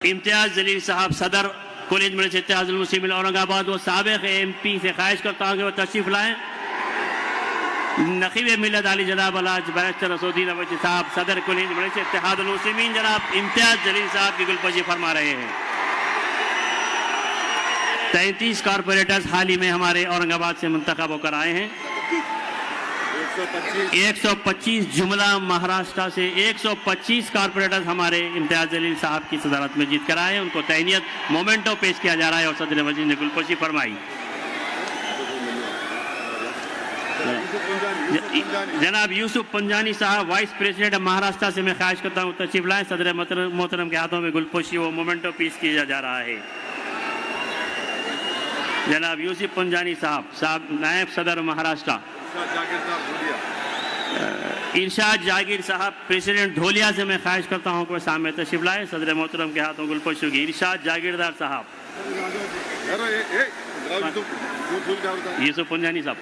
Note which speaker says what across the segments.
Speaker 1: इम्तियाज जलील साहब सदर कॉलेज मजलिस इत्तेहादुल मुस्लिमीन औरंगाबाद वो साबिक़ MP से ख्वाहिश करता हूँ कि वो तशरीफ़ लाएँ। नक़ीब मिल्लत आली जनाब अलाज बैरिस्टर असदुद्दीन अवैसी साहब सदर कॉलेज मजलिस इत्तेहादुल मुस्लिमीन जनाब इम्तियाज जलील साहब की गुलपशी फरमा रहे हैं। 33 कॉरपोरेटर्स हाल ही में हमारे औरंगाबाद से मुंतखब होकर आए हैं। 125 जुमला महाराष्ट्र से 125 कॉरपोरेटर्स हमारे इम्तियाज जलील साहब की सदारत में जीत कर आए हैं। उनको तहनीत मोमेंटो पेश किया जा रहा है और सदर वजीर ने गुलपोशी फरमाई। जनाब यूसुफ पंजानी साहब वाइस प्रेसिडेंट महाराष्ट्र से मैं ख्वाहिश करता हूँ तशरीफ लाएं। सदर मोहतरम के हाथों में गुलपोशी व मोमेंटो पेश किया जा रहा है। जनाब यूसुफ पंजानी साहब नायब सदर महाराष्ट्र। इरशाद जागीर साहब प्रेसिडेंट धोलिया से मैं ख्वाहिश करता हूँ कि वह सामने तशरीफ लाए। सदर मोहतरम के हाथों गुलपोशी होगी। इरशाद जागीरदार साहब। यूसुफ पंजानी साहब।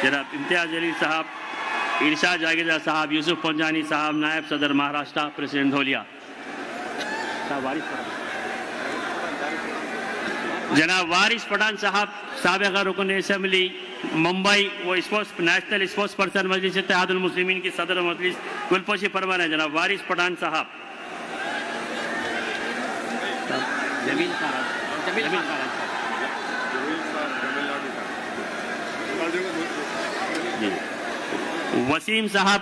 Speaker 1: जनाब इम्तियाज जलील साहब, इरशाद जागीरदार साहब, यूसुफ पंजानी साहब नायब सदर महाराष्ट्र प्रेसिडेंट धोलिया। जनाब वारिस पठान साहब साबिक़ा रुकन असेंबली मुंबई वो स्पोर्ट्स नेशनल स्पोर्ट्स पर्सन मजलिस इत्तेहादुल मुस्लिमीन की सदर मजलिस गुलपोशी फरमा रहे हैं। जनाब वारिस पठान साहब। वसीम साहब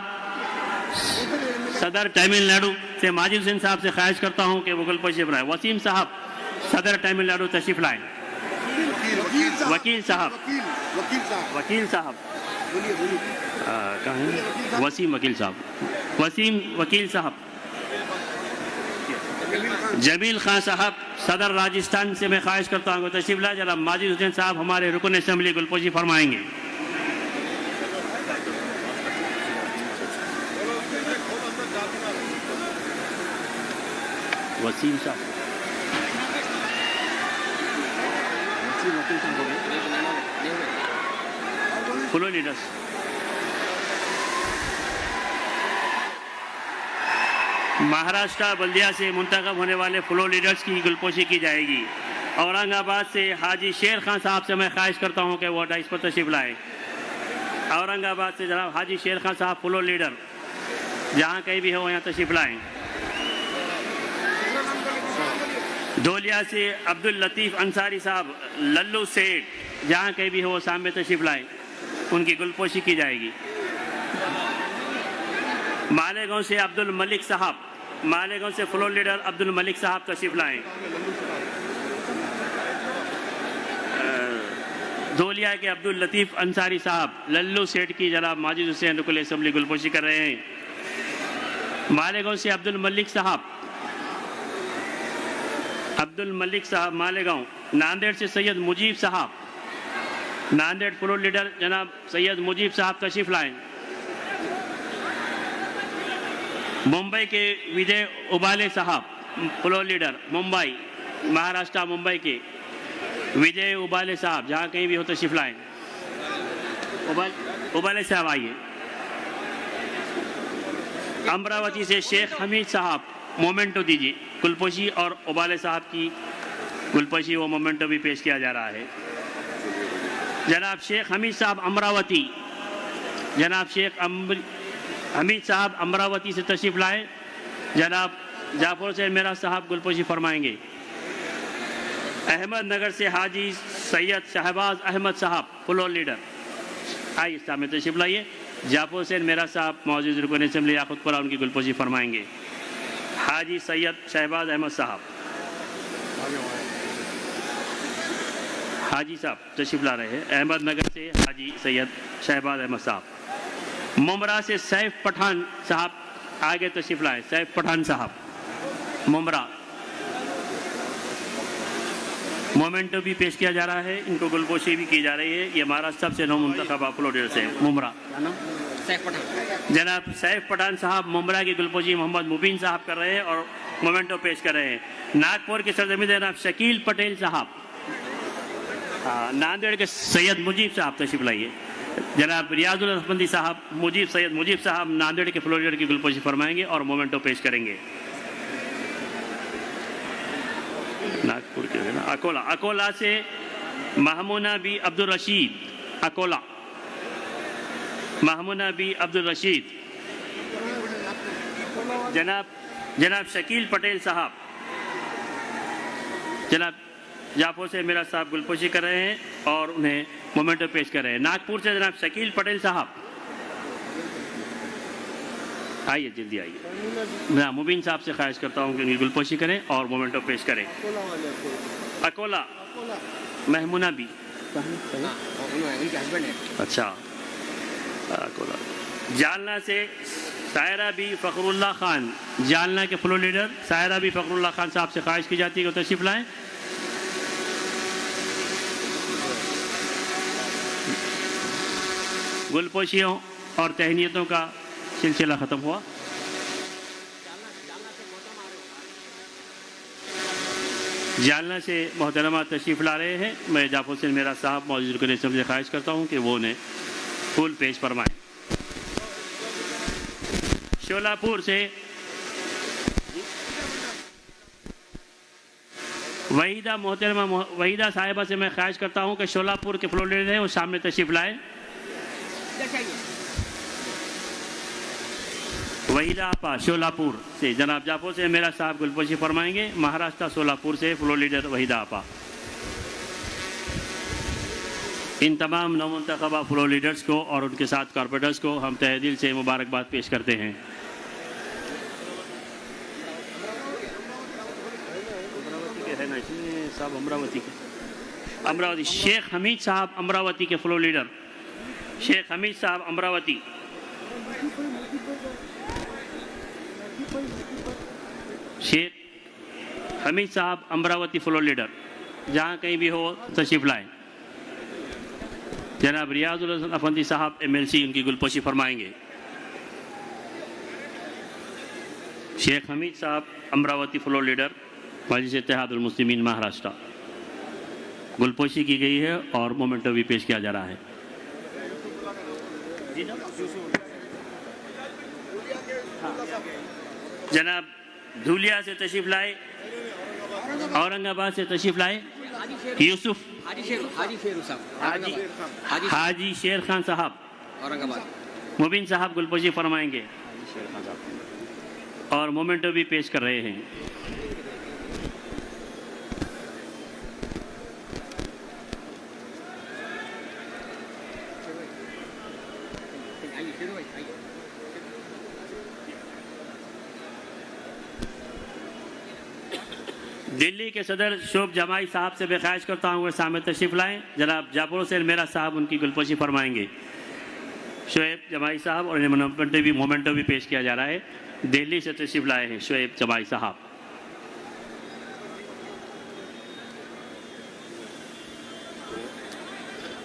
Speaker 1: सदर तमिलनाडु से माजिद हुसैन साहब से ख्वाहिश करता हूं कि वो गुलपोशी फरमाएं। वसीम साहब सदर तमिलनाडु तशरीफ लाएं। वकील साहब कहाँ हैं? वसीम वकील साहब। जमील खान साहब सदर राजस्थान से मैं ख्वाहिश करता हूँ कि तशरीफ लाएं। जनाब माजिद हुसैन साहब हमारे रुकन असेंबली गुलपोशी फरमाएंगे। वसीम साहब फुलो लीडर्स। महाराष्ट्र बल्दिया से मुंतखब होने वाले फ्लो लीडर्स की गुलपोशी की जाएगी। औरंगाबाद से हाजी शेर खान साहब से मैं ख्वाहिश करता हूं कि वो डाइस पर तशरीफ लाएं। औरंगाबाद से जनाब हाजी शेर खान साहब फ्लो लीडर जहां कहीं भी हो यहाँ तशरीफ लाएं। धोलिया से अब्दुल लतीफ़ अंसारी साहब लल्लू सेठ जहाँ कहीं भी हो वो सामने तशरीफ लाएं। उनकी गुलपोशी की जाएगी। मालेगांव से अब्दुल मलिक साहब, मालेगांव से फ्लोर लीडर अब्दुल मलिक साहब तशरीफ लाएं। धोलिया के अब्दुल लतीफ़ अंसारी साहब लल्लू सेठ की जनाब माजिद हुसैन रुकन असेंबली गुलपोशी कर रहे हैं। मालेगांव से अब्दुल मलिक साहब मालेगांव। नांदेड़ से सैयद मुजीब साहब, नांदेड़ फ्लोर लीडर जनाब सैयद मुजीब साहब तशरीफ लाएं। मुंबई के विजय उबाले साहब फ्लोर लीडर मुंबई महाराष्ट्र मुंबई के विजय उबाले साहब जहाँ कहीं भी हो तशरीफ लाएं। उबाले साहब आइए। अमरावती से शेख हमीद साहब मोमेंटो दीजिए। गुलपोशी और उबाले साहब की गुलपोशी वो मोमेंटो भी पेश किया जा रहा है। जनाब शेख हमीद साहब अमरावती, जनाब शेख हमीद साहब अमरावती से तशरीफ लाए। जनाब जाफर से मेरा साहब गुलपोशी फरमाएंगे। अहमदनगर से हाजी सैयद शहबाज अहमद साहब फ्लोर लीडर आइए सामने तशरीफ लाइए। जाफर से मेरा साहब मौजूद रुकन असेंबली याकूतपुरा उनकी गुलपोशी फरमाएंगे। हाजी सैयद शहबाज अहमद साहब, हाजी साहब तशरीफ ला रहे हैं। अहमदनगर से हाजी सैयद शहबाज अहमद साहब। मुमरा से सैफ पठान साहब आगे तशरीफ लाए। सैफ पठान साहब मुमरा। मोमेंटो भी पेश किया जा रहा है। इनको गुलपोशी भी की जा रही है। ये महाराष्ट्र सबसे नौ मुंतखब अपलोडर से मुमरा। जनाब सैफ पठान साहब मुमरा की गुलपोशी मोहम्मद मुबीन साहब कर रहे हैं और मोमेंटो पेश कर रहे हैं। नागपुर के सरजमीन जनाब शकील पटेल साहब नांदेड़ के सैयद मुजीब साहब तशरीफ लाइए। जनाब रियाजुल अफंदी साहब सैयद मुजीब साहब नांदेड़ के फ्लोर लीडर की गुलपोशी फरमाएंगे और मोमेंटो पेश करेंगे। नागपुर के है ना, अकोला से महमूना बी अब्दुल रशीद, अकोला महमूना बी अब्दुल रशीद। जनाब शकील पटेल साहब, जनाब जाफो से मेरा साहब गुलपोशी कर रहे हैं और उन्हें मोमेंटो पेश कर रहे हैं। नागपुर से जनाब शकील पटेल साहब, आइए जल्दी आइए। मैं मुबीन साहब से ख्वाहिश करता हूँ कि उनकी गुलपोशी करें और मोमेंटो पेश करें। अकोला महमूना बी, अच्छा अकोला। जालना से सायरा बी फ़खरुल्लाह खान, जालना के फ्लोर लीडर सायरा बी फ़खरुल्लाह खान साहब से ख्वाहिश की जाती है कि तशरीफ लाएं। गुलपोशियों और तहनीतों का सिलसिला ख़त्म हुआ। जालना से मोहतरमा तशरीफ़ ला रहे हैं। मैं जाफर हुसैन मेरा साहब मौजूद करने से ख्वाहिश करता हूँ कि वो उन्हें फूल पेश फरमाएँ। शोलापुर से वहीदा साहिबा से मैं ख्वाहिश करता हूँ कि शोलापुर के फ्लोर लीडर हैं वो सामने तशरीफ़ लाएँ। वहीदा आपा शोलापुर से जनाब जाफो से मेरा साहब गुलपोशी फरमाएंगे। महाराष्ट्र सोलापुर से फ्लोर लीडर वहीदा आपा। इन तमाम नवमुंतखबा फ्लोर लीडर्स को और उनके साथ कॉर्पोरेटर्स को हम तहे दिल से मुबारकबाद पेश करते हैं। साहब अमरावती शेख हमीद साहब अमरावती के फ्लोर लीडर, शेख हमीद साहब अमरावती। शेख हमीद साहब अमरावती फ्लोर लीडर, जहाँ कहीं भी हो तशरीफ लाएं। जनाब रियाजुल अफंदी साहब MLC उनकी गुलपोशी फरमाएंगे। शेख हमीद साहब अमरावती फ्लोर लीडर मजलिस इत्तेहादुल मुस्लिमीन महाराष्ट्र। गुलपोशी की गई है और मोमेंटो भी पेश किया जा रहा है। जनाब धूलिया से तशरीफ लाए, औरंगाबाद से तशरीफ लाए यूसुफ हाजी शेर खान साहब औरंगाबाद। मुबीन साहब गुलपोशी फरमाएंगे और मोमेंटो भी पेश कर रहे हैं। दिल्ली के सदर शोब जमाई साहब से मैं ख्वाहिश करता हूँ वे सामने तशरीफ लाएं। जनाब जाफर हुसैन मेरा साहब उनकी गुलपोशी फरमाएंगे। शोएब जमाई साहब और मोमेंटो भी पेश किया जा रहा है। दिल्ली से तशरीफ लाए हैं शोएब जमाई साहब।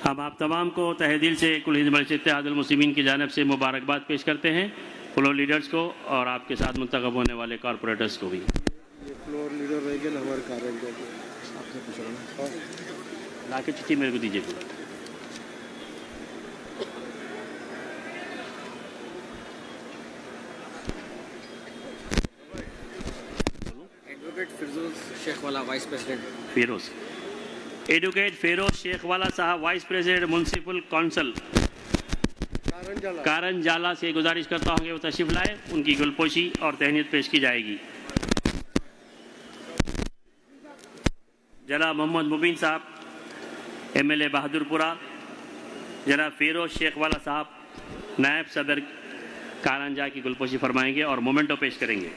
Speaker 1: हम आप तमाम को तहे दिल से कुल हिंद मजलिस इत्तेहादुल मुस्लिमीन की जानिब से मुबारकबाद पेश करते हैं, फ्लोर लीडर्स को और आपके साथ मुंतखब होने वाले कॉरपोरेटर्स को भी।
Speaker 2: ये फ्लोर लीडर रहेंगे ना हमारे कार्य आपसे पूछना
Speaker 1: ला के चिट्ठी मेरे को दीजिए।
Speaker 3: Advocate Firoz Shekhwala vice president.
Speaker 1: Advocate Firoz Shekhwala साहब वाइस प्रेसिडेंट म्युनिसिपल काउंसिल कारंजाला से गुजारिश करता हूँ कि वो तशरीफ लाए। उनकी गुलपोशी और तहनीत पेश की जाएगी। जनाब मोहम्मद मुबीन साहब MLA बहादुरपुरा, जनाब फिरोज शेखवाला साहब नायब सदर कारंजा की गुलपोशी फरमाएंगे और मोमेंटो पेश करेंगे।